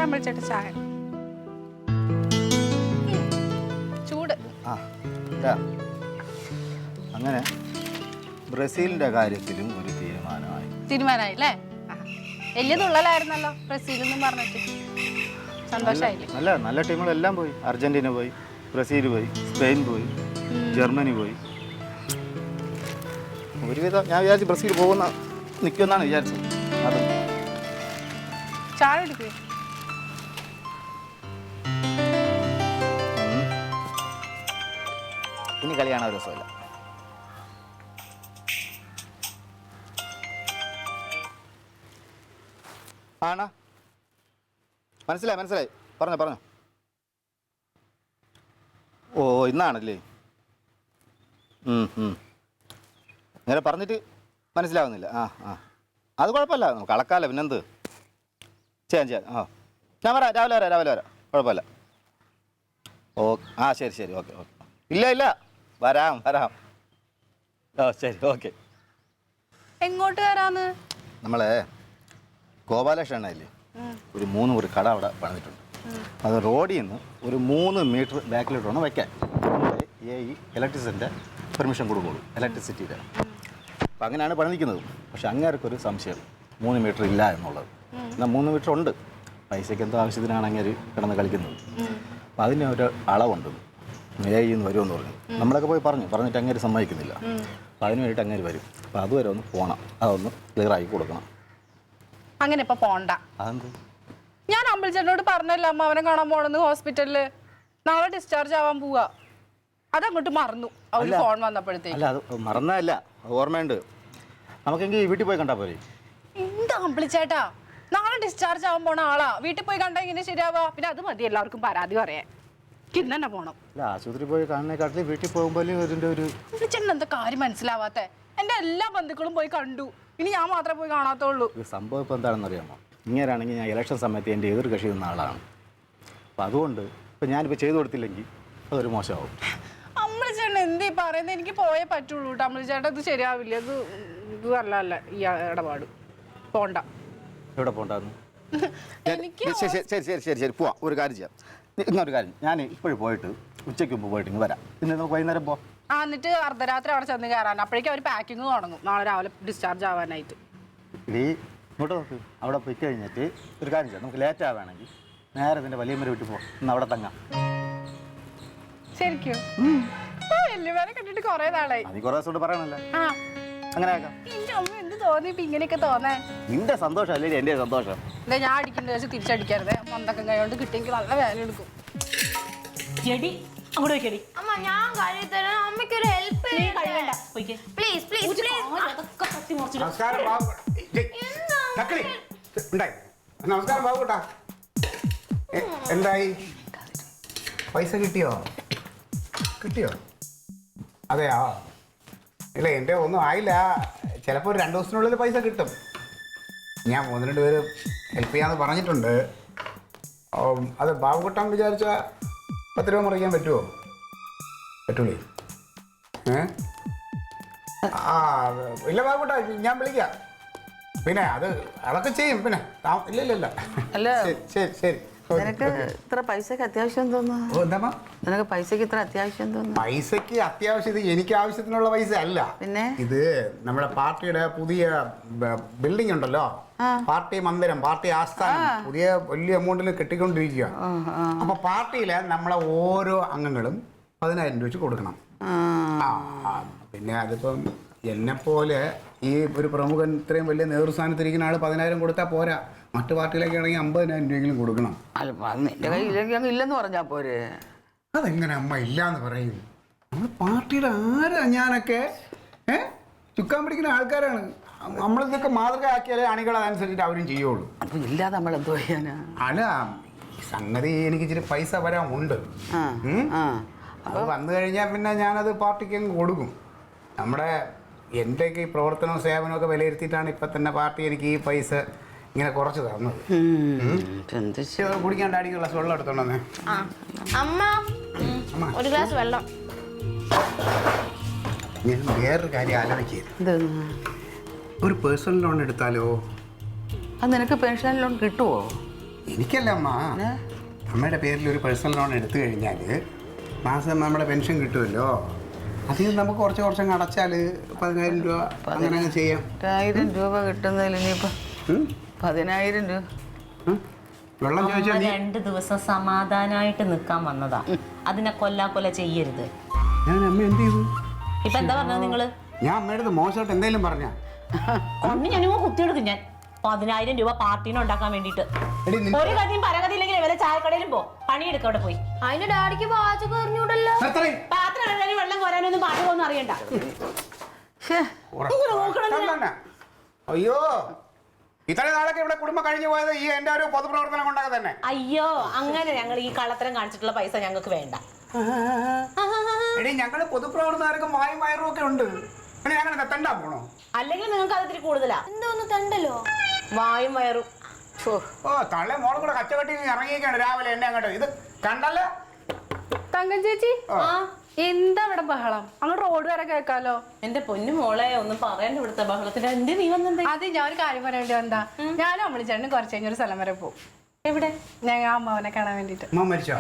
തരാൻ വിളിച്ചിട്ട് ചായ ചൂട്. അങ്ങനെ ബ്രസീലിന്റെ കാര്യത്തിലും ഒരു തീരുമാനമായി അല്ലേ? വലിയ തുള്ളലായിരുന്നല്ലോ ബ്രസീൽ എന്നും പറഞ്ഞിട്ട്. സന്തോഷമായില്ലേ? നല്ല നല്ല ടീമുകളെല്ലാം പോയി. അർജന്റീന പോയി, ബ്രസീൽ പോയി, സ്പെയിൻ പോയി, ജർമ്മനി പോയി. ഒരുവിധം ഞാൻ വിചാരിച്ചു ബ്രസീൽ പോകുന്ന നിൽക്കുമെന്നാണ് വിചാരിച്ചത്. അത് ചായ എടുക്കുക. ഇനി കളി കാണാൻ ഒരു രസമില്ല. ആണോ? മനസ്സിലായി പറഞ്ഞോ. ഓ ഇന്നാണല്ലേ? അങ്ങനെ പറഞ്ഞിട്ട് മനസ്സിലാവുന്നില്ല. അത് കുഴപ്പമില്ല, നമുക്ക് കളക്കാമല്ലോ. പിന്നെന്ത് ചെയ്യാം. ഞാൻ രാവിലെ വരാം. കുഴപ്പമില്ല. ശരി ഓക്കെ. ഇല്ല വരാം. ശരി ഓക്കെ. എങ്ങോട്ട് വരാന്ന്? നമ്മളെ ഗോപാലകൃഷ്ണ ഇല്ലേ, ഒരു 3 മുറി കട അവിടെ പണിതിട്ടുണ്ട്. അത് റോഡിൽ നിന്ന് ഒരു 3 മീറ്റർ ബാക്കിലോട്ട് വേണം വയ്ക്കാൻ. ഈ ഇലക്ട്രിസിറ്റിൻ്റെ പെർമിഷൻ കൊടുക്കുള്ളൂ, ഇലക്ട്രിസിറ്റിയുടെ. അപ്പം അങ്ങനെയാണ് പണിതിക്കുന്നത്. പക്ഷെ അങ്ങേർക്കൊരു സംശയം, 3 മീറ്റർ ഇല്ല എന്നുള്ളത്. എന്നാൽ 3 മീറ്റർ ഉണ്ട്. പൈസയ്ക്ക് എന്തോ ആവശ്യത്തിനാണ് അങ്ങേര് കിടന്ന് കളിക്കുന്നത്. അപ്പം അതിന് ഒരു അളവുണ്ട്. നിന്ന് വരുമെന്ന് പറഞ്ഞു. നമ്മളൊക്കെ പോയി പറഞ്ഞിട്ട് അങ്ങേര് സമ്മതിക്കുന്നില്ല. അപ്പം അതിന് വേണ്ടിയിട്ട് അങ്ങേര് വരും. അപ്പം അതുവരെ ഒന്ന് പോകണം, അതൊന്ന് ക്ലിയറാക്കി കൊടുക്കണം. അങ്ങനെ ഇപ്പൊ പോണ്ട. ഞാൻ അമ്പലച്ചേട്ടനോട് പറഞ്ഞല്ലോ അമ്മ അവനെ കാണാൻ പോണെന്ന് ഹോസ്പിറ്റലില്. നാളെ ഡിസ്ചാർജ് ആവാൻ പോവാ. അതങ്ങോട്ട് മറന്നു അവര് ഫോൺ വന്നപ്പോഴത്തേക്ക്. അല്ല, അത് മറന്നല്ല, ഓർമ്മയുണ്ട്. നമുക്കെങ്കിൽ വീട്ടിൽ പോയി കണ്ടാ പോരെ? എന്താ അമ്പലച്ചേട്ടാ, നാളെ ഡിസ്ചാർജ് ആവാൻ പോണ ആളാ. വീട്ടിൽ പോയി കണ്ടാ ഇങ്ങനെ ശരിയാവാ? പിന്നെ അത് മതി എല്ലാവർക്കും പരാതി പറയാൻ. ഇന്ന് തന്നെ പോണം. ആശുപത്രി പോയി കാണുന്നേക്കാട്ടിൽ വീട്ടിൽ പോകുമ്പോൾ ചേട്ടൻ എന്താ കാര്യം മനസ്സിലാവാത്ത? എന്റെ എല്ലാ ബന്ധുക്കളും പോയി കണ്ടു. ഇനി ഞാൻ മാത്രമേ പോയി കാണാത്തുള്ളൂ. സംഭവം ഇപ്പം എന്താണെന്ന് അറിയാമോ? ഇങ്ങനെയാണെങ്കിൽ ഞാൻ ഇലക്ഷൻ സമയത്ത് എൻ്റെ എതിർ കക്ഷി നിന്ന ആളാണ്. അപ്പം അതുകൊണ്ട് ഇപ്പം ഞാനിപ്പോൾ ചെയ്തു കൊടുത്തില്ലെങ്കിൽ അതൊരു മോശമാവും. അമ്മളിച്ചേട്ടൻ എന്തീ പറയുന്നത്? എനിക്ക് പോയേ പറ്റുള്ളൂ കേട്ടോ അമ്മളിച്ചേട്ടൻ. ഇത് ശരിയാവില്ല. ഇത് അല്ല ഈ ഇടപാട്. പോണ്ട. എവിടെ പോണ്ടെന്ന്? ശരി പോവാം. ഒരു കാര്യം ചെയ്യാം. ഇന്നൊരു കാര്യം, ഞാൻ ഇപ്പോഴും പോയിട്ട് ഉച്ചയ്ക്ക് മുമ്പ് പോയിട്ട് ഇങ്ങ് വരാം. പിന്നെ നമുക്ക് വൈകുന്നേരം പോവാം. എന്നിട്ട് അർദ്ധരാത്രി അവിടെ ചെന്ന് കയറാൻ. അപ്പോഴേക്കും അവർ പാക്കിങ് തുടങ്ങും നാളെ രാവിലെ ഡിസ്ചാർജ് ആവാനായിട്ട്. ഇങ്ങോട്ട് നോക്ക്. അവിടെ പോയി കഴിഞ്ഞിട്ട് ഒരു കാര്യം ചെയ്യാം, നമുക്ക് ലേറ്റ് ആവുകയാണെങ്കിൽ നേരെ ഇതിൻ്റെ വലിയമ്മ വീട്ടിൽ പോകാം. ഇന്ന് അവിടെ തങ്ങാം. ശരിക്കും? വല്യമ്മേനെ കണ്ടിട്ട് കുറെ നാളായി. അത് കുറേ ദിവസം പറയണല്ലേ? അങ്ങനെ ആക്കാം. എന്റെ അമ്മ എന്ത് തോന്നി ഇപ്പൊ ഇങ്ങനെയൊക്കെ തോന്നാൻ? നിന്റെ സന്തോഷം അല്ലേ എന്റെ സന്തോഷം? ഇല്ല, ഞാൻ അടിക്കേണ്ട വെച്ച് തിരിച്ചടിക്കരുത്. മന്ദക്കം കൈകൊണ്ട് കിട്ടിയെങ്കിൽ നല്ല വേദന എടുക്കും. അമ്മ ഞാൻ കഴുകി തരാം. അമ്മയ്ക്കൊരു ഹെൽപ്പ് പ്ലീസ് പ്ലീസ് പ്ലീസ്. നമസ്കാരം ബാബുട്ടാ. എന്തായി? പൈസ കിട്ടിയോ? അതെയോ? ഇല്ല, എൻ്റെ ഒന്നും ആയില്ല. ചിലപ്പോൾ ഒരു 2 ദിവസത്തിനുള്ളിൽ പൈസ കിട്ടും. ഞാൻ 1-2 പേര് ഹെൽപ്പ് ചെയ്യാമെന്ന് പറഞ്ഞിട്ടുണ്ട്. അത് ബാബുക്കുട്ടൻ വിചാരിച്ച 10 രൂപ മുറിക്കാൻ പറ്റുമോ? പറ്റൂലേ? ഇല്ല ബാബുക്കുട്ടാ, ഞാൻ വിളിക്കാം. പിന്നെ അതൊക്കെ ചെയ്യും. പിന്നെ ഇല്ല. ശരി. നിനക്ക് ഇത്ര പൈസക്ക് അത്യാവശ്യം തോന്നുന്നു? എന്താ നിനക്ക് പൈസക്ക് ഇത്ര അത്യാവശ്യം തോന്നുന്നു? പൈസക്ക് അത്യാവശ്യം ഇത് എനിക്ക് ആവശ്യത്തിനുള്ള പൈസ അല്ല. പിന്നെ ഇത് നമ്മുടെ പാർട്ടിയുടെ പുതിയ ബിൽഡിംഗ് ഉണ്ടല്ലോ, പാർട്ടി മന്ദിരം, പാർട്ടി ആസ്ഥാനം, പുതിയ വലിയ എമൗണ്ടിൽ കെട്ടിക്കൊണ്ടിരിക്കുക. അപ്പൊ പാർട്ടിയിലെ നമ്മളെ ഓരോ അംഗങ്ങളും 10,000 രൂപ വെച്ച് കൊടുക്കണം. പിന്നെ അതിപ്പം എന്നെപ്പോലെ ഈ ഒരു പ്രമുഖൻ ഇത്രയും വലിയ നേതൃസ്ഥാനത്തിരിക്കുന്ന ആൾ 10,000 കൊടുത്താൽ പോരാ. മറ്റു പാർട്ടിയിലൊക്കെ ആണെങ്കിൽ 50,000 രൂപയെങ്കിലും കൊടുക്കണം. നിന്റെ കയ്യിൽ ഇല്ലെന്ന് പറഞ്ഞാ പോരെ? അതെങ്ങനെ അമ്മ ഇല്ലാന്ന് പറയും? നമ്മൾ പാർട്ടിയുടെ ആരാ? ഞാനൊക്കെ ചുക്കാൻ പിടിക്കുന്ന ആൾക്കാരാണ്. നമ്മളിതൊക്കെ മാതൃകയാക്കിയാലേ അണികൾ അതനുസരിച്ചിട്ട് അവരും ചെയ്യുള്ളൂ. അപ്പൊ ഇല്ലാതെ നമ്മൾ എന്തോ ചെയ്യാനാ? അല്ല, സംഗതി എനിക്ക് ഇച്ചിരി പൈസ വരാനുണ്ട്. അത് വന്നു കഴിഞ്ഞാൽ പിന്നെ ഞാനത് പാർട്ടിക്ക് അങ്ങ് കൊടുക്കും. നമ്മുടെ എൻ്റെയൊക്കെ ഈ പ്രവർത്തനവും സേവനവും ഒക്കെ വിലയിരുത്തിയിട്ടാണ് ഇപ്പം തന്നെ പാർട്ടി എനിക്ക് ഈ പൈസ ഇങ്ങനെ കുറച്ച് തന്നത്. കുടിക്കാൻ ഡാഡിക്ക് ഗ്ലാസ് വെള്ളം എടുത്തോണ്ടേ. അമ്മ ഒരു ഗ്ലാസ് വെള്ളം. ഞാൻ വേറൊരു കാര്യം ആലോചിക്കുക. ഒരു പേഴ്സണൽ ലോൺ എടുത്താലോ? അത് നിനക്ക് പേഴ്സണൽ ലോൺ കിട്ടുമോ? എനിക്കല്ല അമ്മ, അമ്മയുടെ പേരിൽ ഒരു പേഴ്സണൽ ലോൺ എടുത്തു കഴിഞ്ഞാൽ മാസം നമ്മുടെ പെൻഷൻ കിട്ടുമല്ലോ, അതിൽ നമുക്ക് കുറച്ച് അടച്ചാൽ 10,000 രൂപ അങ്ങനെ അങ്ങ് ചെയ്യാം. 1000 രൂപ കിട്ടുന്നതിൽ ഇനിയിപ്പോ 10,000 രൂപ. വെള്ളം ചോദിച്ചാൽ നീ 2 ദിവസം സമാധാനമായിട്ട് നിൽക്കാൻ വന്നതാ. അതിനെ കൊല്ല ചെയ്യരുത്. ഞാൻ അമ്മ എന്ത് ചെയ്തു? ഇപ്പൊ എന്താ പറഞ്ഞത് നിങ്ങള്? ഞാൻ അമ്മയുടെ അടുത്ത് മോശമായിട്ട് എന്തെങ്കിലും പറഞ്ഞാ? ഒന്ന് ഞാനിങ്ങ് കുത്തിയെടുക്കും ഞാൻ. 10,000 രൂപ പാർട്ടീനെ ഉണ്ടാക്കാൻ വേണ്ടിട്ട്. എടി ഒരു കഥയും പരകഥ ഇല്ലെങ്കിൽ വല്ല ചായക്കടയിലും പോ, പണിയെടുക്ക അവിടെ പോയി. അതിന് ഡാഡിക്ക് പാചകം അറിഞ്ഞൂടല്ലോ. പാത്രം കഴുകാനും വെള്ളം കോരാനൊന്നും പാചകമൊന്നും അറിയണ്ട. അയ്യോ, ഇത്രയും നാളൊക്കെ ഇവിടെ കുടുംബം കഴിഞ്ഞു പോയത് ഈ എന്റെ ഒരു പൊതുപ്രവർത്തനം കൊണ്ടൊക്കെ തന്നെ. അയ്യോ, അങ്ങനെ ഞങ്ങൾ ഈ കള്ളത്തരം കാണിച്ചിട്ടുള്ള പൈസ ഞങ്ങൾക്ക് വേണ്ട. എടി ഞങ്ങള് പൊതുപ്രവർത്തകർക്കും വായും വയറും ഒക്കെ ഉണ്ട്. പിന്നെ ഞങ്ങൾ തെണ്ടാ പോണോ? അല്ലെങ്കിൽ നിങ്ങൾക്ക് അത് ഇത്തിരി കൂടുതലാ. എന്തോന്ന് തണ്ടല്ലോ? വായും വയറും. ഓ, തള്ളേ മോളും കൂടെ കച്ചകെട്ടി ഇറങ്ങിയൊക്കെയാണ് രാവിലെ എന്നെ അങ്ങോട്ട്. ഇത് കണ്ടല്ലോ തങ്കം ചേച്ചി, എന്താ ഇവിടെ ബഹളം? അങ്ങോട്ട് റോഡ് വരെ കേൾക്കാലോ. എന്റെ പൊന്നു മോളെ, ഒന്നും പറയണ്ട ഇവിടുത്തെ ബഹളത്തിന്. എന്ത് നീ വന്നെന്താ? അത് ഞാൻ ഒരു കാര്യം പറയേണ്ടി വന്നാ, ഞാനും അമ്മളിച്ചേട്ടനും കുറച്ച് കഴിഞ്ഞ ഒരു സ്ഥലം വരെ പോകും. എവിടെ? ഞങ്ങൾ അമ്മാവനെ കാണാൻ വേണ്ടിട്ട്. അമ്മ മരിച്ചോ?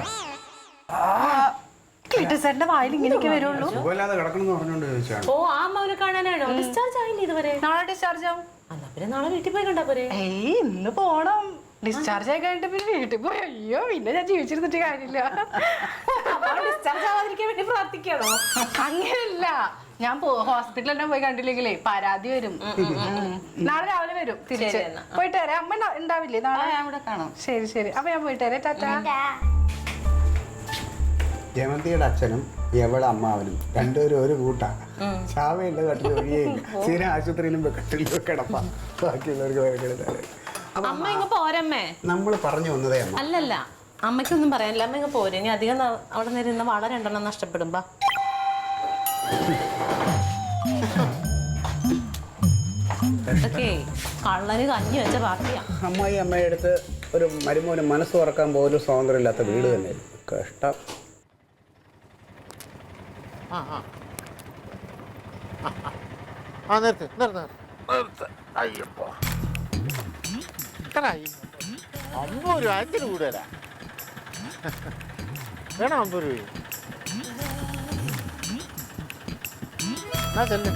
ക്ലിറ്റസേട്ടന്റെ വായിൽ ഇങ്ങനെയൊക്കെ വരുള്ളൂ. സുഖമില്ലാതെ കിടക്കണമെന്ന് പറഞ്ഞോണ്ട് ചോദിച്ചാണ്. ഓ, ആ അമ്മാവനെ കാണാനാണോ? ഡിസ്ചാർജ് ആയില്ല ഇതുവരെ? നാളെ ഡിസ്ചാർജ് ആവും. എന്നാ പിന്നെ നാളെ വീട്ടിൽ പോയി കണ്ടാ പോരെ? ഏയ്, ഇന്ന് പോണം. ഡിസ്ചാർജ് ആയി കഴിഞ്ഞിട്ട് പിന്നെ വീട്ടിൽ പോയി. അയ്യോ, പിന്നെ ഞാൻ ജീവിച്ചിരുന്നിട്ട് കാര്യമില്ല. ഡിസ്ചാർജ് ആവാതിരിക്കാൻ വേണ്ടി പ്രാർത്ഥിക്കണോ? അങ്ങനെയല്ല, ഞാൻ ഹോസ്പിറ്റലിൽ തന്നെ പോയി കണ്ടില്ലെങ്കിലേ പരാതി വരും. നാളെ രാവിലെ വരും തിരിച്ച്. പോയിട്ട് വരാം. അമ്മ ഉണ്ടാവില്ലേ നാളെ? ഇവിടെ കാണാം. ശരി ശരി, അപ്പൊ ഞാൻ പോയിട്ട് വരാം. ടാറ്റാ. ജമന്തിയുടെ അച്ഛനും എവളെ അമ്മാവനും രണ്ടുപേരും ഒരു കൂട്ടാണ്. ചാവയില്ല, കട്ടിൽ ഒഴിയേയില്ല. സ്ഥിര ആശുപത്രിയിലും കട്ടിലും കിടപ്പാ. ബാക്കിയുള്ളവർക്ക് അമ്മ ഇങ്ങ് പോരമ്മേ. നമ്മൾ പറഞ്ഞു വന്നതേ അമ്മ. അല്ലല്ല, അമ്മയ്ക്കൊന്നും പറയാനില്ല. അമ്മ ഇങ്ങ് പോരെ. ഇനി അധികം അവിടെ നേരം വള 2 നഷ്ടപ്പെടും. ബാ. ഇതൊക്കെ കള്ളന് കഞ്ഞി വെച്ച പാർട്ടിയാ. അമ്മായി അമ്മയുടെ അടുത്ത് ഒരു മരുമോന് മനസ്സ് തുറക്കാൻ പോലും സ്വാതന്ത്ര്യം ഇല്ലാത്ത വീട് തന്നെ. കഷ്ടം. അയ്യപ്പോ, 50 രൂപ 5 കൂടുതലാ വേണം. 50 രൂപ ചെല്ലു.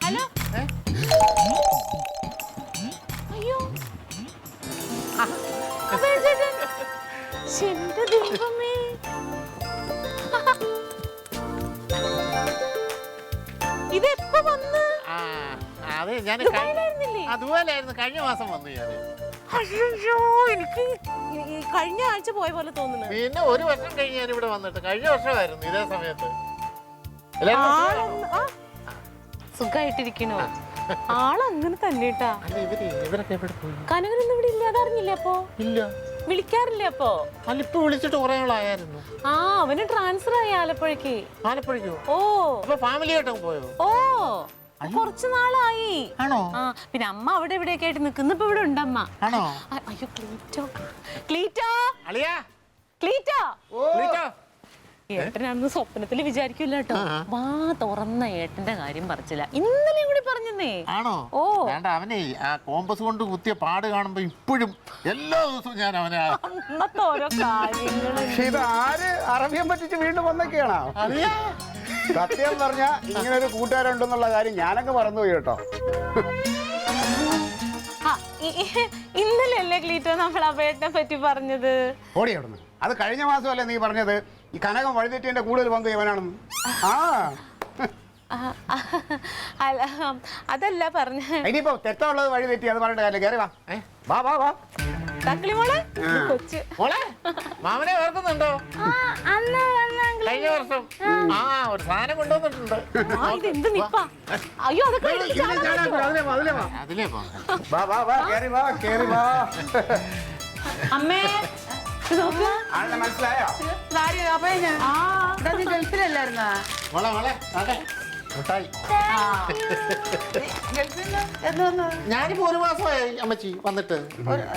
ഹലോ. അയ്യോ, എന്റെ ദൈവമേ. ഇതെപ്പോ വന്ന്? അതെ, ഞാൻ അതുപോലെയായിരുന്നു. കഴിഞ്ഞ മാസം വന്നു ഞാൻ. അയ്യോ, എനിക്ക് കഴിഞ്ഞ ആഴ്ച പോയ പോലെ തോന്നുന്നു. പിന്നെ 1 വർഷം കഴിഞ്ഞ് ഞാൻ ഇവിടെ വന്നിട്ട്. കഴിഞ്ഞ വർഷമായിരുന്നു ഇതേ സമയത്ത്. സുഖായിട്ടിരിക്കണോ? ആളങ്ങനെ തന്നെ ട്ടാ. ഇവരൊക്കെ എവിടെ പോയി? കനകനൊന്നും ഇവിടെ ഇല്ല. അതറിഞ്ഞില്ലേ? അപ്പൊ ഇല്ല, വിളിക്കാറില്ലേ? അപ്പൊ ഇപ്പൊ വിളിച്ചിട്ട് കുറെ നാളായിരുന്നു. ആ, അവന് ട്രാൻസ്ഫർ ആയി ആലപ്പുഴക്ക്. ആലപ്പുഴയ്ക്കോ? ഓ, അപ്പൊ ഫാമിലിയായിട്ടും പോയോ? ഓ, കുറച്ചു നാളായി. ആണോ? ആ, പിന്നെ അമ്മ അവിടെ ഇവിടെയൊക്കെ ആയിട്ട് നിൽക്കുന്നു. ഇപ്പൊ ഇവിടെ ഉണ്ടമ്മ. ആണോ? അയ്യോ, ക്ലീറ്റോ, ക്ലീറ്റോ, അളിയാ, ക്ലീറ്റോ. ക്ലീറ്റോ. ഏട്ടനാണെന്ന് സ്വപ്നത്തിൽ വിചാരിക്കില്ല കേട്ടോ. വാ തുറന്ന ഏട്ടന്റെ കാര്യം പറിച്ചില്ല. ഇന്നലെ കൂടി പറഞ്ഞേ. ആണോ? ഓ, വേണ്ട, അവനെ ആ കോമ്പസ് കൊണ്ട് കുത്തിയ പാട് കാണുമ്പോ ഇപ്പോഴും എല്ലാ ദിവസവും ഞാൻ അവനെ അന്നത്തെ ഓരോ കാര്യങ്ങള്. ഇത് ആര് അറബിയം പറ്റിച്ച് വീണ്ടും വന്നൊക്കെയാണോ? സത്യം പറഞ്ഞാ ഇങ്ങനെ ഒരു കൂട്ടുകാരുണ്ടെന്നുള്ള കാര്യം ഞാനൊക്കെ മറന്നുപോയി കേട്ടോ. ഇന്നലെ അല്ലേ ക്ലീറ്റോ നമ്മൾ അപേട്ടനെ പറ്റി പറഞ്ഞത്? ഓടി അവിടുന്ന്. അത് കഴിഞ്ഞ മാസമല്ലേ നീ പറഞ്ഞത് ഈ കനകം വഴിതെറ്റിന്റെ കൂടുതൽ പങ്ക് ഇവനാണെന്ന്? അല്ല, അതല്ല പറഞ്ഞ. ഇനിയിപ്പോ തെറ്റുള്ളത് വഴി തെറ്റി, അത് പറഞ്ഞിട്ട് കാര്യം. കയറി വാ, വാ വാ വാ. തക്കളി മോളെ, കൊച്ച് മോളെ, മാമനെ ഓർക്കുന്നുണ്ടോ? കഴിഞ്ഞ വർഷം ഒരു സാധനം കൊണ്ടുവന്നിട്ടുണ്ട്. ഇതെന്ത് നിപ്പാ? അയ്യോ, അതൊക്കെ അതിലേ പോ. വാ വാ വാ, കേറി വാ, കേറി വാ. അമ്മേ, ആളിനെ മനസ്സിലായോ? കാര്യം അപ്പൊ നീ ഗൾഫിലല്ലായിരുന്നാ? മോളെ മോളെ അതെ മുട്ടായി. ഗൾഫിൽ നിന്ന് എന്ന് വന്നത്? ഞാനിപ്പോ 1 മാസമായി അമ്മച്ചി വന്നിട്ട്.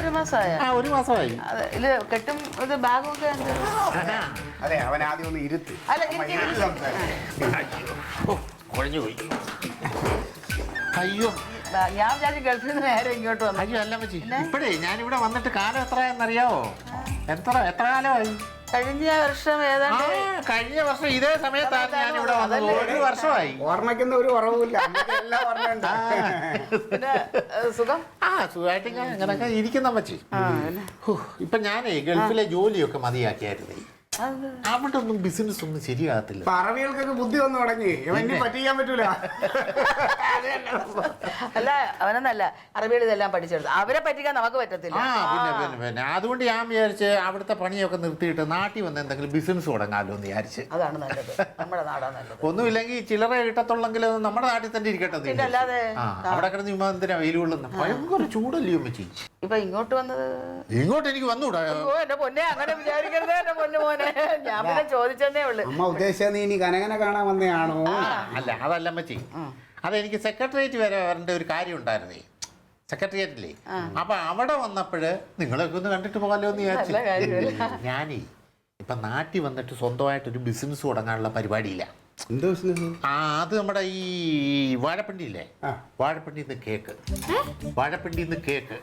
ഒരു മാസമായ? ആ 1 മാസമായി. അതെ, ഇത് കെട്ടും ഇത് ബാഗും ഒക്കെ ഉണ്ട്. അതെ, അവൻ ആദ്യം ഒന്ന് ഇരുത്ത്. അല്ല, അമ്മ ഇരിക്ക്. ഇരുത്ത് സംസാരിക്ക്. കുഴഞ്ഞു പോയി. അയ്യോ ഞാൻ വിചാരിച്ചു ഗൾഫിൽ നിന്ന് നേരെ ഇങ്ങോട്ട് വന്നു. അയ്യോ അല്ല അമ്മച്ചി, ഇപ്പഴേ ഞാനിവിടെ വന്നിട്ട് കാലം എത്രയെന്നറിയാവോ? എത്ര കാലമായി? കഴിഞ്ഞ വർഷം ആ, ഏതാണ്ട് കഴിഞ്ഞ വർഷം ഇതേ സമയത്താണ് ഞാൻ ഇവിടെ വന്നത്. 1 വർഷമായി. ഓർമ്മയ്ക്കൊന്നും ഒരു കുറവുമില്ല. അമ്മയ്ക്ക് എല്ലാം ഓർമ്മയുണ്ട്. പിന്നെ സുഖം. ആ സുഖമായിട്ട് അങ്ങനൊക്കെ ഇരിക്കുന്ന അമ്മച്ചി. പിന്നെ ഇപ്പൊ ഞാനേ ഗൾഫിലെ ജോലിയൊക്കെ മതിയാക്കിയായിരുന്നേ. അവിടെ ഒന്നും ബിസിനസ് ഒന്നും ശരിയാകത്തില്ല. ഇപ്പൊ അറബികൾക്കൊക്കെ ബുദ്ധി വന്നു തുടങ്ങി. ഇവനെ പറ്റിക്കാൻ പറ്റൂല. അല്ല, അവനൊന്നല്ല അറബികൾ ഇതെല്ലാം പഠിച്ചെടുത്തു. അവരെ പറ്റിക്കാൻ നമുക്ക് പറ്റത്തില്ല. ആ പിന്നെ അതുകൊണ്ട് ഞാൻ വിചാരിച്ച് അവിടുത്തെ പണിയൊക്കെ നിർത്തിയിട്ട് നാട്ടിൽ വന്ന് എന്തെങ്കിലും ബിസിനസ് തുടങ്ങാമല്ലോ എന്ന് വിചാരിച്ച്. അതാണ് നല്ലത്. നമ്മുടെ നാടാ നല്ലത്. ഒന്നുമില്ലെങ്കിൽ ചില്ലറ കിട്ടത്തുള്ളെങ്കിൽ നമ്മുടെ നാട്ടിൽ തന്നെ ഇരിക്കട്ടെ എന്ന് പിന്നെ വിചാരിച്ചു. അല്ലാതെ അവിടെ കിടന്ന് ചുമ്മാ എന്തിനാ വെയിൽ കൊള്ളുന്ന? ഭയങ്കര ചൂടല്ലയോ അമ്മച്ചി. ഇപ്പൊ ഇങ്ങോട്ട് വന്നത്? ഇങ്ങോട്ട് എനിക്ക് വന്നൂടാ. ഓ എന്റെ പൊന്നെ, അങ്ങനെ വിചാരിക്കരുത് എന്റെ പൊന്നു മോനെ. ഞാൻ പിന്നെ ചോദിച്ചതേ ഉള്ളു. അമ്മ ഉദ്ദേശിച്ചത് നീ ഇനി കനകനെ കാണാൻ വന്നയാണോ? അല്ല അതല്ല അമ്മച്ചി, അതെനിക്ക് സെക്രട്ടേറിയറ്റ് വരെ വരേണ്ട ഒരു കാര്യം ഉണ്ടായിരുന്നേ, സെക്രട്ടേറിയറ്റില്ലേ. അപ്പൊ അവിടെ വന്നപ്പോഴ് നിങ്ങളൊക്കെ ഒന്ന് കണ്ടിട്ട് പോകാമല്ലോ എന്ന് വിചാരിച്ചു. ഞാനേ ഇപ്പൊ നാട്ടിൽ വന്നിട്ട് സ്വന്തമായിട്ടൊരു ബിസിനസ് തുടങ്ങാനുള്ള പരിപാടിയില്ല. എന്തോ ബിസിനസ്? അത് നമ്മുടെ ഈ വാഴപ്പിണ്ടിയില്ലേ, വാഴപ്പിണ്ടിന്ന് കേക്ക്, വാഴപ്പിണ്ടിന്ന് കേക്ക്,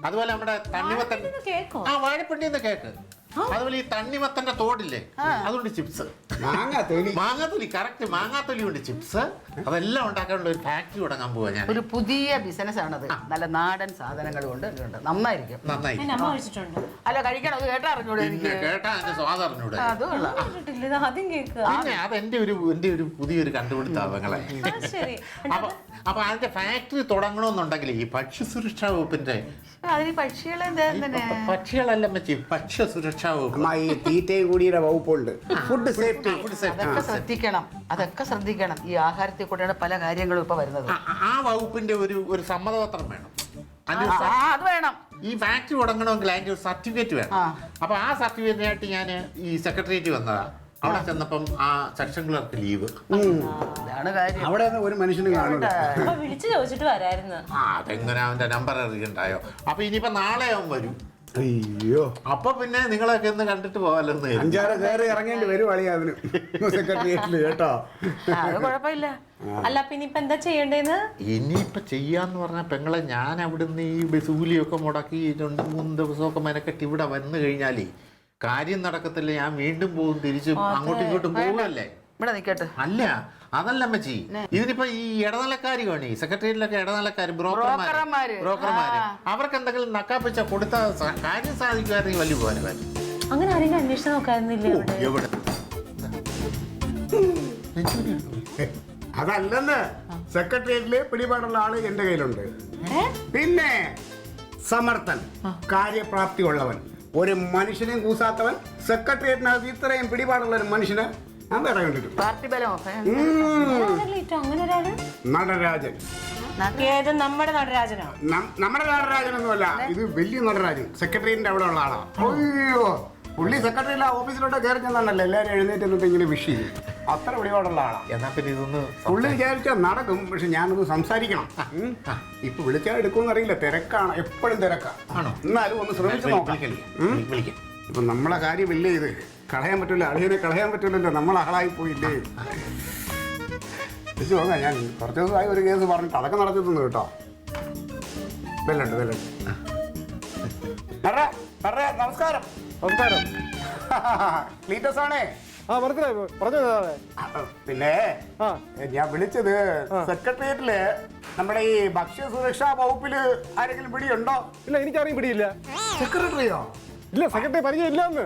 അതുപോലെ നമ്മുടെ തണ്ണിമത്തൻ, ആ വാഴപ്പിണ്ടിന്ന് കേക്ക്, അതുപോലെ ഈ തണ്ണിമത്തന്റെ തോടില്ലേ അതുകൊണ്ട് ചിപ്സ്, മാങ്ങാത്തൊലി കറക്റ്റ് മാങ്ങാത്തൊലി കൊണ്ട് ചിപ്സ്, അതെല്ലാം ഉണ്ടാക്കാനുള്ള ഒരു ഫാക്ടറി തുടങ്ങാൻ പോവാ ഞാൻ. ഒരു പുതിയ ബിസിനസ് ആണത്. നല്ല നാടൻ സാധനങ്ങൾ കൊണ്ട് നന്നായിരിക്കും. നന്നായി. അല്ല, കഴിക്കണം. അത് കേട്ടാ അറിഞ്ഞൂടെ എനിക്ക്? കേട്ടാ എന്റെ സ്വാദം അറിഞ്ഞൂടെ? പിന്നെ അതെന്റെ ഒരു പുതിയൊരു കണ്ടുപിടുത്തങ്ങളെ. അപ്പൊ അതിന്റെ ഫാക്ടറി തുടങ്ങണമെന്നുണ്ടെങ്കിൽ ഈ ഭക്ഷ്യസുരക്ഷാ വകുപ്പിന്റെ, അതിന് പക്ഷികളെ പക്ഷികളല്ല മച്ചി, ഭക്ഷ്യസുരക്ഷാ വകുപ്പ്. അമ്മ ഈ തീറ്റയും കൂടിയുടെ വകുപ്പുണ്ട്. Food safety. അതൊക്കെ ശ്രദ്ധിക്കണം. അതൊക്കെ ശ്രദ്ധിക്കണം. ഈ ആഹാരത്തിൽ കൂടെയാണ് പല കാര്യങ്ങളും ഇപ്പൊ വരുന്നത്. ആ വകുപ്പിന്റെ ഒരു സമ്മതപത്രം വേണം. അത് വേണം. ഈ ഫാക്ടറി തുടങ്ങണമെങ്കിൽ അതിന്റെ ഒരു സർട്ടിഫിക്കറ്റ് വേണം. അപ്പൊ ആ സർട്ടിഫിക്കറ്റിനായിട്ട് ഞാൻ ഈ സെക്രട്ടേറിയറ്റ് വന്നതാ. അവിടെ ചെന്നപ്പം ആ സെക്ഷൻ ക്ലർക്ക് ലീവ്. അതാണ് കാര്യം. അവിടെ ഒരു മനുഷ്യന് കാണൂല. വിളിച്ചു ചോദിച്ചിട്ട് വരായിരുന്നു. അതെങ്ങനെ അവന്റെ നമ്പർ അറിയണ്ടായോ? അപ്പൊ ഇനിയിപ്പോ നാളെ അവൻ വരും. അയ്യോ, അപ്പൊ പിന്നെ നിങ്ങളൊക്കെ ഒന്ന് കണ്ടിട്ട് പോകാലോ. 5-6 കയറി ഇറങ്ങേണ്ടി വരും അളിയ അതിന് സെക്രട്ടേറിയറ്റില് കേട്ടോ. അത് കുഴപ്പമില്ല. അല്ല പിന്നെ ഇപ്പൊ എന്താ ചെയ്യണ്ടേന്ന്? ഇനിയിപ്പൊ ചെയ്യാന്ന് പറഞ്ഞ പെങ്ങളെ, ഞാൻ അവിടുന്ന് ഈ ബസൂലിയൊക്കെ മുടക്കി 2-3 ദിവസമൊക്കെ മെനക്കെട്ട് ഇവിടെ വന്നു കഴിഞ്ഞാലേ കാര്യം നടക്കത്തില്ല. ഞാൻ വീണ്ടും പോകും, തിരിച്ചും അങ്ങോട്ടും ഇങ്ങോട്ടും പോവുകയല്ലേ. ഇവിടെ നിൽക്കട്ടെ. അല്ല അതല്ല അമ്മച്ചി, ഇതിനിപ്പോ ഈ ഇടനിലക്കാരി വേണി, സെക്രട്ടേറിയറ്റിലൊക്കെ ഇടനിലക്കാര്, ബ്രോക്കർമാര്, അവർക്ക് എന്തെങ്കിലും നക്കാപ്പിച്ച കൊടുത്ത കാര്യം സാധിക്കുമായിരുന്നെങ്കിൽ വലിയ പോലെ. അങ്ങനെ ആരെങ്കിലും അന്വേഷിച്ച് നോക്കായിരുന്നില്ലേ? എവിടെ അതല്ലെന്ന്, സെക്രട്ടേറിയറ്റില് പിടിപാടുള്ള ആള് എന്റെ കയ്യിലുണ്ട്. പിന്നെ സമർത്ഥൻ, കാര്യപ്രാപ്തി ഉള്ളവൻ, ഒരു മനുഷ്യനെയും കൂസാത്തവൻ, സെക്രട്ടേറിയറ്റിനകത്ത് ഇത്രയും പിടിപാടുള്ള ഒരു മനുഷ്യന് ഞാൻ വേറെ കണ്ടിട്ടുണ്ട്. പാർട്ടി ബലമോ? അങ്ങനെ ഒരാള്? നടരാജൻ. ഏത് നമ്മുടെ നടരാജനോ? നമ്മുടെ നടരാജനൊന്നുമല്ല, ഇത് വലിയ നടരാജൻ, സെക്രട്ടേറിയറ്റിന്റെ അവിടെ ഉള്ള ആളാ. അയ്യോ, പുള്ളി സെക്രട്ടറിയിലെ ഓഫീസിലോട്ട് കയറി ചെന്നാണല്ലോ എല്ലാവരും എഴുന്നേറ്റ് എന്നിട്ട് ഇങ്ങനെ വിഷ് ചെയ്യും. അത്ര പിടിപാടുള്ള ആളാ. എന്നാ പിന്നെ ഇതൊന്ന് പുള്ളി വിചാരിച്ചാൽ നടക്കും, പക്ഷെ ഞാനൊന്ന് സംസാരിക്കണം. ഇപ്പൊ വിളിച്ചാൽ എടുക്കുമെന്ന് അറിയില്ല, തിരക്കാണ്, എപ്പോഴും തിരക്കാണ്. എന്നാലും ഒന്ന് ശ്രമിച്ചു നോക്കാം. ഇപ്പൊ നമ്മളെ കാര്യമില്ലേ ഇത്, കളയാൻ പറ്റൂല, അളിയനെ കളയാൻ പറ്റൂലല്ലോ, നമ്മൾ ആളായി പോയില്ലേ. വിളിച്ചു നോക്കാം. ഞാൻ കുറച്ച് ദിവസമായി ഒരു കേസ് പറഞ്ഞിട്ട് അതൊക്കെ നടത്തി തന്നു കേട്ടോ. വെല്ലുണ്ട്. നമസ്കാരം. നമസ്കാരം. ക്ലീറ്റസ് ആണേ. പിന്നെ ഞാൻ വിളിച്ചത്, സെക്രട്ടേറിയറ്റില് നമ്മുടെ ഈ ഭക്ഷ്യസുരക്ഷാ വകുപ്പില് ആരെങ്കിലും പിടിയുണ്ടോ? ഇല്ല, എനിക്കറിയാൻ പിടിയില്ല. സെക്രട്ടറിയോ? ഇല്ല, സെക്രട്ടറി പരിചയമില്ലെന്ന്.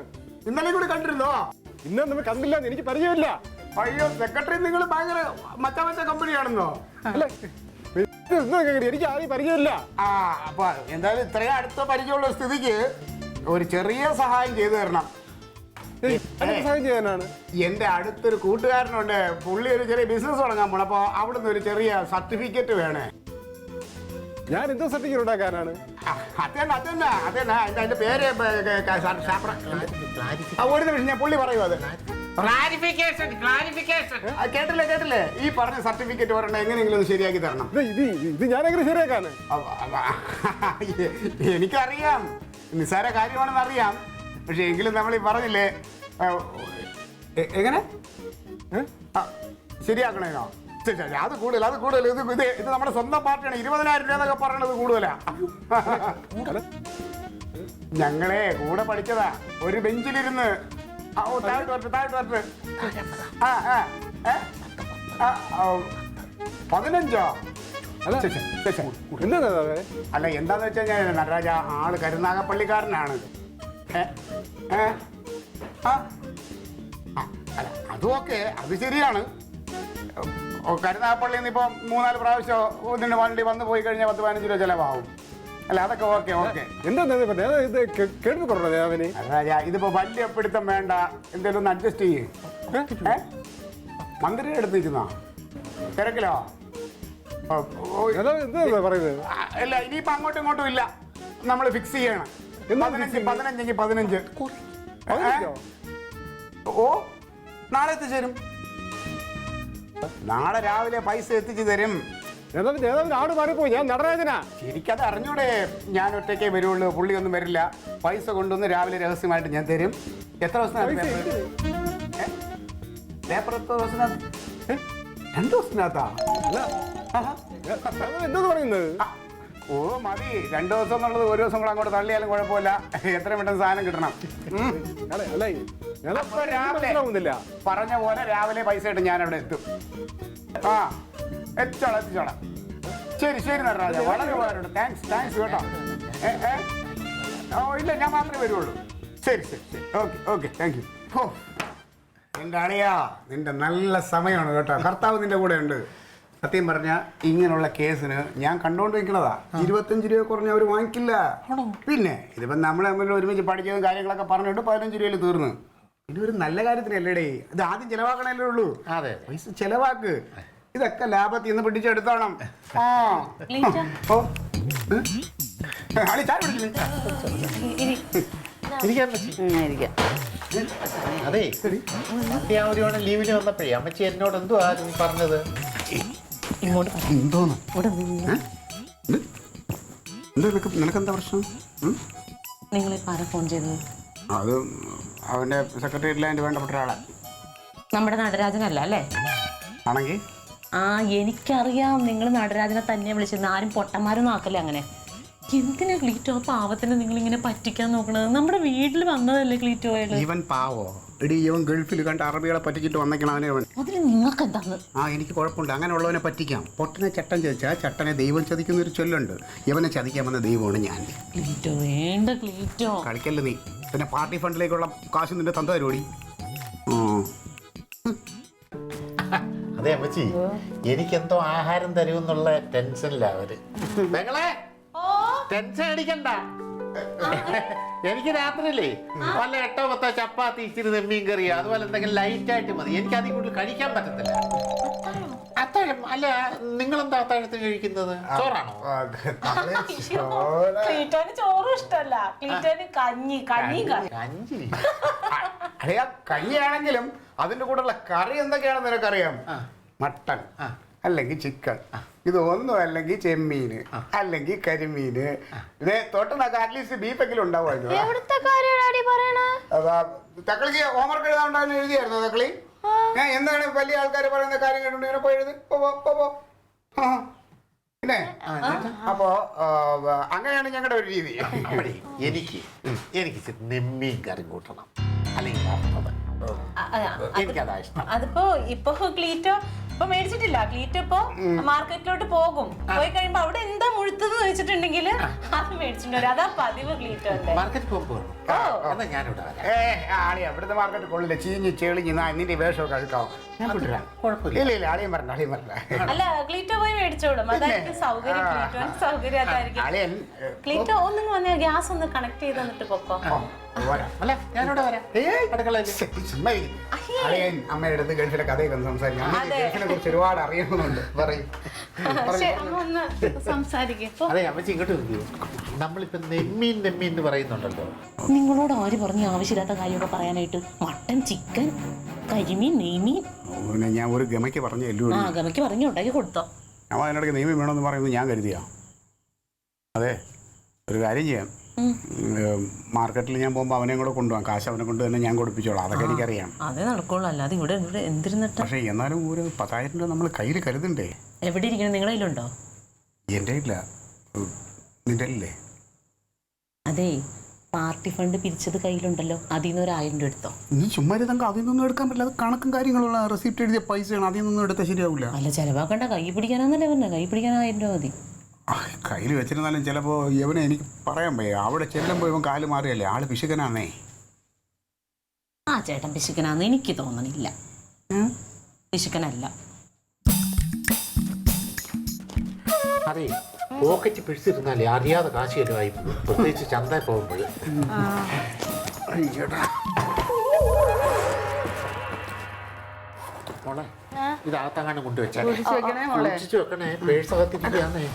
ഇന്നലെ കൂടി കണ്ടിരുന്നോ? ഇന്നും നമ്മൾ കണ്ടില്ല, എനിക്ക് പരിചയമില്ല. അയ്യോ, സെക്രട്ടറി നിങ്ങൾ ഭയങ്കര മച്ച കമ്പനിയാണെന്നോ? അല്ല, എനിക്ക് ആരെയും പരിചയമില്ല. അപ്പൊ എന്തായാലും ഇത്രയും അടുത്ത പരിചയമുള്ള സ്ഥിതിക്ക് ഒരു ചെറിയ സഹായം ചെയ്തു തരണം. സഹായം ചെയ്യാനാണ്. എന്റെ അടുത്തൊരു കൂട്ടുകാരനുണ്ട്, പുള്ളി ഒരു ചെറിയ ബിസിനസ് തുടങ്ങാൻ പോണം. അപ്പൊ അവിടുന്ന് ഒരു ചെറിയ സർട്ടിഫിക്കറ്റ് വേണേ. ഞാൻ എന്തോ സർട്ടിഫിക്കറ്റ് ഉണ്ടാക്കാനാണ്? അതന്നെ അതിന്റെ പേര് ഒരു നിമിഷം ഞാൻ പുള്ളി പറയൂ അത് ക്ലാരിഫിക്കേഷൻ കേട്ടില്ലേ ഈ പറഞ്ഞ സർട്ടിഫിക്കറ്റ് ഒരെണ്ണം എങ്ങനെയെങ്കിലും ഒന്ന് ശരിയാക്കി തരണം. ഇത് ഞാനെങ്ങനെ ശരിയാക്കാണ്? എനിക്കറിയാം നിസ്സാര കാര്യമാണെന്ന് അറിയാം, പക്ഷെ എങ്കിലും നമ്മൾ ഈ പറഞ്ഞില്ലേ എങ്ങനെ ശരിയാക്കണേനോ? അത് കൂടുതൽ ഇത് നമ്മുടെ സ്വന്തം പാർട്ടിയാണ്. 20,000 രൂപ എന്നൊക്കെ പറയണത് കൂടുതലാ. ഞങ്ങളെ കൂടെ പഠിച്ചതാ, ഒരു ബെഞ്ചിലിരുന്ന്. താഴോട്ട് വരട്ടെ. 15 അല്ല എന്താന്ന് വെച്ച് കഴിഞ്ഞാൽ നടരാജ ആള് കരുനാഗപ്പള്ളിക്കാരനാണ്. അല്ല അതും ഓക്കെ, അത് ശരിയാണ്. കരുനാഗപ്പള്ളിയിൽ നിന്ന് ഇപ്പൊ 3-4 പ്രാവശ്യം ഇതിന്റെ വണ്ടി വന്നു പോയി കഴിഞ്ഞാൽ 10-15 രൂപ ചിലവാകും. അല്ല അതൊക്കെ ഓക്കെ. നടരാജ ഇതിപ്പോ വലിയ പിടുത്തം വേണ്ട, എന്തെങ്കിലും ഒന്ന് അഡ്ജസ്റ്റ് ചെയ്യേ. മന്ത്രിയുടെ അടുത്ത് നിൽക്കുന്ന തിരക്കിലോ? ഇല്ല ഇനിയിപ്പോ അങ്ങോട്ടും ഇങ്ങോട്ടും ഇല്ല, നമ്മൾ ഫിക്സ് ചെയ്യണം. 15 ഓ നാളെ എത്തിച്ചേരും. നാളെ രാവിലെ പൈസ എത്തിച്ചു തരും. ആട് മാറിപ്പോയി, ഞാൻ നടരാജനാ. എനിക്കത് അറിഞ്ഞൂടെ, ഞാൻ ഒറ്റയ്ക്കേ വരുള്ളൂ, പുള്ളി ഒന്നും വരില്ല. പൈസ കൊണ്ടുവന്ന് രാവിലെ രഹസ്യമായിട്ട് ഞാൻ തരും. എത്ര ദിവസത്തിനകത്ത് പേപ്പർ? 2 ദിവസത്തിനകത്താ? എന്താ പറയുന്നത്? ഓ മതി, 2 ദിവസം എന്നുള്ളത് 1 ദിവസം കൂടെ അങ്ങോട്ട് തള്ളിയാലും കുഴപ്പമില്ല. എത്രയും പെട്ടെന്ന് സാധനം കിട്ടണം. രാവിലെ പറഞ്ഞ പോലെ രാവിലെ പൈസ ഇട്ട് ഞാൻ അവിടെ എത്തും. എത്തിച്ചോളാം. ശരി നടരാജ, വളരെ ഉപകാരമുണ്ട്. താങ്ക്സ് കേട്ടോ. ഇല്ല ഞാൻ മാത്രമേ വരുള്ളൂ. ശരി ഓക്കെ താങ്ക് യു. എൻ്റെ അളിയാ, നിന്റെ നല്ല സമയമാണ് കേട്ടോ. കർത്താവ് നിന്റെ കൂടെ ഉണ്ട്. സത്യം പറഞ്ഞാൽ ഇങ്ങനെയുള്ള കേസിന് ഞാൻ കണ്ടുകൊണ്ട് നിൽക്കുന്നതാ. 25 രൂപ കുറഞ്ഞ അവർ വാങ്ങിക്കില്ല. പിന്നെ ഇതിപ്പം നമ്മൾ തമ്മിൽ ഒരുമിച്ച് പഠിച്ചതും കാര്യങ്ങളൊക്കെ പറഞ്ഞിട്ട് 15 രൂപയിൽ തീർന്നു. ഇതൊരു നല്ല കാര്യത്തിനല്ലേടേ, ഇത് ആദ്യം ചെലവാക്കണല്ലേ ഉള്ളൂ. അതെ പൈസ ചെലവാക്ക്, ഇതൊക്കെ ലാഭത്തിൽ നിന്ന് പിടിച്ചെടുത്തോണം. അതെ അത്യാവശ്യമാണ് ലീവിന് വന്നപ്പോഴേ അമ്മച്ചി എന്നോട് എന്തുവാ പറഞ്ഞത്? നിനക്കെന്താ പ്രശ്നം? നിങ്ങൾ ഫോൺ ചെയ്തത്? അത് അവന്റെ സെക്രട്ടേറിയറ്റിൽ അതിന്റെ വേണ്ടപ്പെട്ട ഒരാളെ. നമ്മുടെ നടരാജനല്ല അല്ലേ? ആണെങ്കിൽ എനിക്കറിയാം നിങ്ങൾ നടരാജനെ തന്നെ വിളിച്ചിരുന്നു. ആരും പൊട്ടന്മാരൊന്നും ആക്കല്ലേ അങ്ങനെ. എന്തിനാ ക്ലീറ്റോ പാവത്തിന് നിങ്ങൾ ഇങ്ങനെ പറ്റിക്കാൻ നോക്കണത്? നമ്മുടെ വീട്ടിൽ വന്നതല്ലേ ക്ലീറ്റോ? ഇവൻ പാവോ എടി, ഇവൻ ഗൾഫിൽ കണ്ട് അറബികളെ പറ്റിച്ചിട്ട് വന്നേക്കണം അവനെ. അതിന് നിങ്ങൾക്ക് എന്താണ്? എനിക്ക് കുഴപ്പമില്ല, അങ്ങനെയുള്ളവനെ പറ്റിക്കാം. പൊട്ടനെ ചട്ടൻ ചതിച്ചാൽ ചട്ടനെ ദൈവം ചതിക്കുന്നൊരു ചൊല്ലുണ്ട്. ഇവനെ ചതിക്കാൻ വന്ന ദൈവമാണ് ഞാൻ. ക്ലീറ്റോ വേണ്ട ക്ലീറ്റോ, കളിക്കല്ലേ നീ. പിന്നെ പാർട്ടി ഫണ്ടിലേക്കുള്ള കാശ് നിന്റെ തന്ത തരുമോടി? അതെ അമ്മച്ചി, എനിക്കെന്തോ ആഹാരം തരുമെന്നുള്ള ടെൻഷനില്ല അവര്. പെങ്ങളെ ടെൻഷൻ അടിക്കണ്ട. എനിക്ക് രാത്രിയില്ലേ വല്ല 8-10 ചപ്പാത്തി, ഇച്ചിരി നെമ്മീൻ കറിയോ അതുപോലെ എന്തെങ്കിലും ലൈറ്റ് ആയിട്ട് മതി. എനിക്ക് അതിൽ കൂടുതൽ കഴിക്കാൻ പറ്റത്തില്ല. അത്താഴം അല്ല, നിങ്ങളെന്താ അത്താഴത്തിന് കഴിക്കുന്നത്? ചോറാണോ? ക്ലീറ്റോന് ചോറും ഇഷ്ടമല്ല, ക്ലീറ്റോന് കഞ്ഞി. കഞ്ഞി അതെയാ, കഞ്ഞിയാണെങ്കിലും അതിന്റെ കൂടെയുള്ള കറി എന്തൊക്കെയാണെന്ന് നിനക്കറിയാം? മട്ടൺ അല്ലെങ്കിൽ ചിക്കൻ, ഇത് ഒന്നും അല്ലെങ്കിൽ ചെമ്മീന് അല്ലെങ്കിൽ കരിമീന്. ഇതേ തൊട്ടൊക്കെ അറ്റ്ലീസ്റ്റ് ബീഫെങ്കിലും ഉണ്ടാവുമായിരുന്നു. തക്കളിക്ക് ഹോംവർക്ക് എഴുതാണ്ടാന്ന് എഴുതിയായിരുന്നു തക്കളി? എന്താണ് വലിയ ആൾക്കാർ പറയുന്ന കാര്യം കേട്ടോ ഇങ്ങനെ പോയി എഴുതി പോ. പിന്നെ അപ്പോ അങ്ങനെയാണ് ഞങ്ങളുടെ ഒരു രീതി. എനിക്ക് നെമ്മീൻ കറി കൂട്ടണം, അല്ലെങ്കിൽ എനിക്കതാ ഇഷ്ടം. അതിപ്പോ ഇപ്പൊ ക്ലീറ്റോ ഇപ്പൊ മേടിച്ചിട്ടില്ല. ക്ലീറ്റോ ഇപ്പൊ മാർക്കറ്റിലോട്ട് പോകും. പോയി കഴിയുമ്പോ അവിടെ എന്താ മുഴുത്തത് വെച്ചിട്ടുണ്ടെങ്കിൽ അത് മേടിച്ചിട്ട് വരും. അതാ പതിവ് ക്ലീറ്റോന്റെ. മാർക്കറ്റ് പോകുമ്പോൾ ഞാനിവിടെ അവിടുത്തെ മാർക്കറ്റ് കൊള്ളില്ല, ചീഞ്ഞ് ചെളിഞ്ഞ് നിന്റെ വേഷമൊക്കെ അഴുക്കാവും. ഇല്ല ആളിയും പറഞ്ഞ അല്ല ക്ലീറ്റോ പോയി മേടിച്ചോടും. അതായിരിക്കും സൗകര്യം. ക്ലീറ്റോന് സൗകര്യം അതായിരിക്കും. ക്ലീറ്റോ ഒന്നും വന്നേ ഗ്യാസ് ഒന്ന് കണക്ട് ചെയ്ത് തന്നിട്ട് പൊക്കോ. അല്ല ഞാനിവിടെ വരാം. അമ്മയുടെ അടുത്ത് ഗൾഫിലെ കഥയൊക്കെ ഒന്ന് സംസാരിക്കാം. ഗൾഫിനെ കുറിച്ച് ഒരുപാട് അറിയണമെന്നുണ്ട്. പറയും ഒന്ന് സംസാരിക്കാം. അകത്തേക്ക് പോ. അതെ അമ്മച്ചി ഇങ്ങോട്ട് നിൽക്കൂ. നമ്മളിപ്പോ നെമ്മീൻ എന്ന് പറയുന്നുണ്ടല്ലോ. നിങ്ങളോട് ആര് പറഞ്ഞു ആവശ്യമില്ലാത്ത കാര്യമൊക്കെ പറയാനായിട്ട്? മട്ടൻ, ചിക്കൻ, കരിമീൻ, നെയ്മീൻ. പിന്നെ ഞാൻ ഒരു ഗമയ്ക്ക് പറഞ്ഞു എല്ലു ആ ഗമയ്ക്ക് പറഞ്ഞു ഉണ്ടാക്കി കൊടുത്തോ. ഞാൻ അതിനിടയ്ക്ക് നിയമം വേണമെന്ന് പറയുന്നത് ഞാൻ കരുതിയാ. അതെ, ഒരു കാര്യം ചെയ്യാം. മാർക്കറ്റിൽ ഞാൻ പോകുമ്പോൾ അവനെയും കൂടെ കൊണ്ടുപോകാം. കാശ് അവനെ കൊണ്ട് തന്നെ ഞാൻ കൊടുപ്പിച്ചോളാം. അതൊക്കെ എനിക്കറിയാം. അതേ നടക്കുള്ളൂ, അല്ലാതെ ഇവിടെ ഇവിടെ എന്തിരുന്നിട്ട്. പക്ഷേ എന്നാലും ഒരു 10,000 രൂപ നമ്മൾ കയ്യിൽ കരുതണ്ടേ? എവിടെ ഇരിക്കണം? നിങ്ങളുടെ കയ്യിലുണ്ടോ? എൻ്റെ ഇല്ല, നിൻ്റെ ഇല്ലേ? അതെ, പാർട്ടി ഫണ്ട് പിരിച്ചത് കയ്യിലുണ്ടല്ലോ, അതിൽ നിന്ന് 1,000 രൂപ എടുത്തോ. നീ ചുമ്മാ നമുക്ക് അതിൽ നിന്നൊന്നും എടുക്കാൻ പറ്റില്ല. അത് കണക്കും കാര്യങ്ങളുള്ള റെസിപ്റ്റ് എഴുതിയ പൈസയാണ്. അതിൽ നിന്നൊന്നും എടുത്താൽ ശരിയാവില്ല. അല്ല, ചിലവാക്കണ്ട, കൈ പിടിക്കാനാന്നല്ലേ പറഞ്ഞത്. കൈ പിടിക്കാൻ 1000 രൂപ മതി. കയ്യിൽ വെച്ചിരുന്നാലും ചിലപ്പോൾ ഇവനെ എനിക്ക് പറയാൻ വയ്യ. അവിടെ ചെല്ലുമ്പോൾ ഇവൻ കാല് മാറിയല്ലേ, ആള് പിശുക്കനാന്നേ. ആ ചേട്ടൻ പിശുക്കനാന്ന് എനിക്ക് തോന്നണില്ല. പിശുക്കനല്ല. അതെ, പോക്കറ്റ് പിടിച്ചിരുന്നാലേ അറിയാതെ കാശ് ചെലവായി, പ്രത്യേകിച്ച് ചന്ത പോകുമ്പോൾ. മോളെ, ഇതകത്തങ്ങാണ്ട് കൊണ്ടുവച്ചാൽ സൂക്ഷിച്ചു വെക്കണേ. പേഴ്സ് അകത്തിരിക്കുകയാണേ.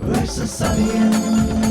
Versus Alien.